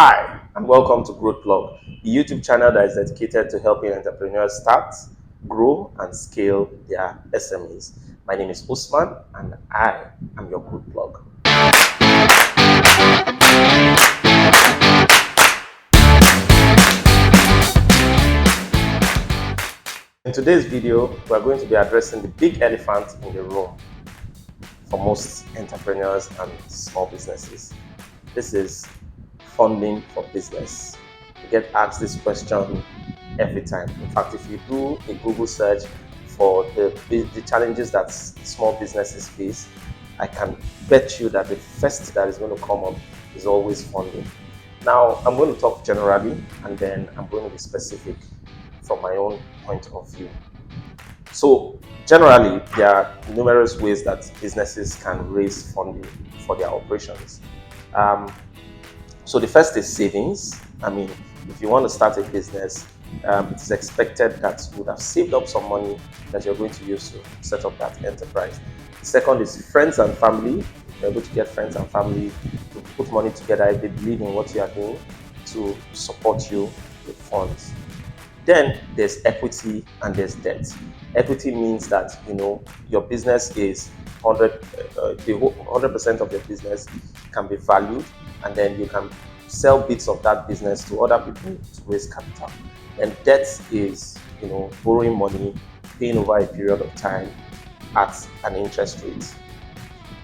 Hi, and welcome to Growth Blog, the YouTube channel that is dedicated to helping entrepreneurs start, grow, and scale their SMEs. My name is Usman, and I am your Growth Blog. In today's video, we are going to be addressing the big elephant in the room for most entrepreneurs and small businesses. This is funding for business. You get asked this question every time. In fact, if you do a Google search for the challenges that small businesses face, I can bet you that the first that is going to come up is always funding. Now, I'm going to talk generally and then I'm going to be specific from my own point of view. So, generally, there are numerous ways that businesses can raise funding for their operations. So the first is savings. I mean, if you want to start a business, it is expected that you would have saved up some money that you're going to use to set up that enterprise. The second is friends and family. You're able to get friends and family to put money together if they believe in what you are doing to support you with funds. Then there's equity and there's debt. Equity means that your business is 100% of your business can be valued, and then you can sell bits of that business to other people to raise capital. And debt is borrowing money, paying over a period of time at an interest rate.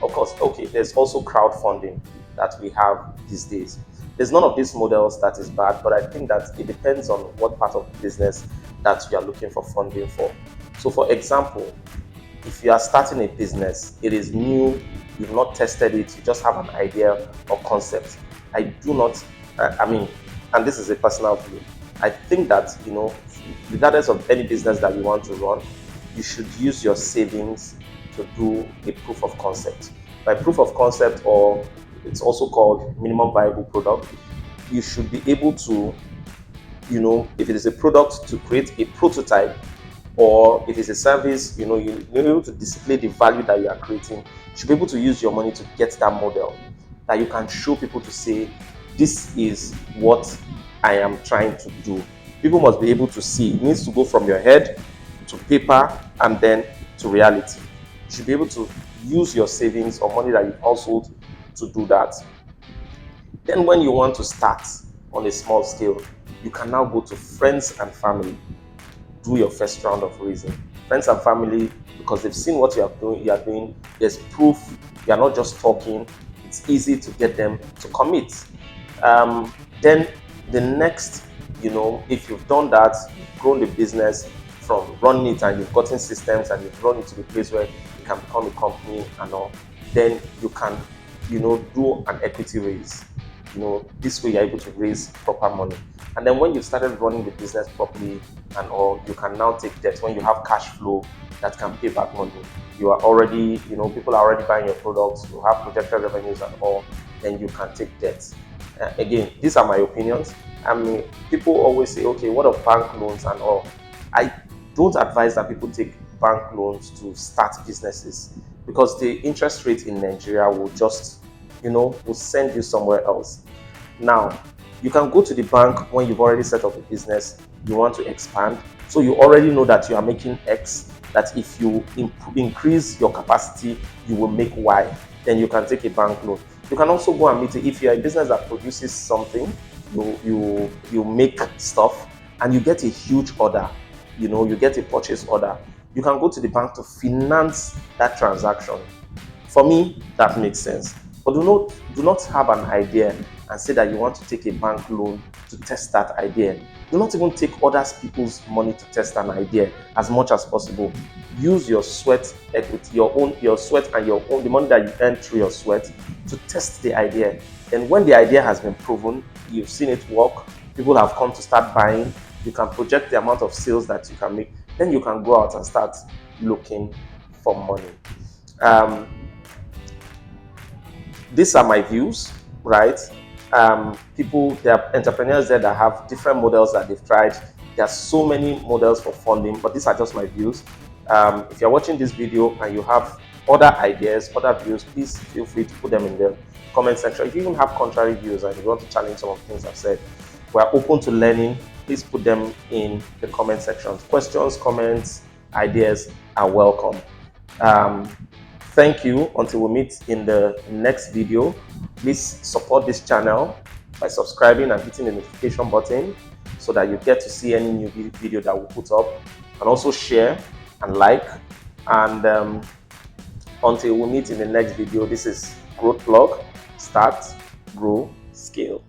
Of course, okay, there's also crowdfunding that we have these days. There's none of these models that is bad, but I think that it depends on what part of the business that you are looking for funding for. So for example, if you are starting a business, it is new, you've not tested it, you just have an idea or concept. I do not, and this is a personal view, I think that, regardless of any business that you want to run, you should use your savings to do a proof of concept. By proof of concept, or it's also called minimum viable product, you should be able to, if it is a product, to create a prototype, or if it's a service, you're able to display the value that you are creating. You should be able to use your money to get that model that you can show people to say, this is what I am trying to do. People must be able to see. It needs to go from your head to paper and then to reality. You should be able to use your savings or money that you've hustled to do that. Then when you want to start on a small scale, you can now go to friends and family. Do your first round of raising. Friends and family, because they've seen what you are doing, there's proof, you are not just talking, it's easy to get them to commit. Then the next, if you've done that, you've grown the business from running it and you've gotten systems and you've run it to the place where it can become a company and all, then you can, do an equity raise. This way you're able to raise proper money. And then when you started running the business properly and all, you can now take debt. When you have cash flow that can pay back money, you are already, people are already buying your products, you have projected revenues and all, then you can take debt. Again, these are my opinions. People always say, okay, what of bank loans and all? I don't advise that people take bank loans to start businesses, because the interest rate in Nigeria will just, will send you somewhere else. Now, you can go to the bank when you've already set up a business, you want to expand, so you already know that you are making X, that if you increase your capacity, you will make Y, then you can take a bank loan. You can also go and meet it. If you're a business that produces something, you make stuff and you get a huge order, you get a purchase order, you can go to the bank to finance that transaction. For me, that makes sense. But do not have an idea and say that you want to take a bank loan to test that idea. Do not even take other people's money to test an idea as much as possible. Use your sweat equity, your sweat and the money that you earn through your sweat to test the idea. And when the idea has been proven, you've seen it work, people have come to start buying, you can project the amount of sales that you can make, then you can go out and start looking for money. These are my views, right? There are entrepreneurs there that have different models that they've tried. There are so many models for funding, but these are just my views. If you're watching this video and you have other ideas, other views, please feel free to put them in the comment section. If you even have contrary views and you want to challenge some of the things I've said, we're open to learning. Please put them in the comment section. Questions, comments, ideas are welcome. Thank you. Until we meet in the next video, please support this channel by subscribing and hitting the notification button so that you get to see any new video that we put up, and also share and like. And until we meet in the next video, this is Growth Blog. Start, grow, scale.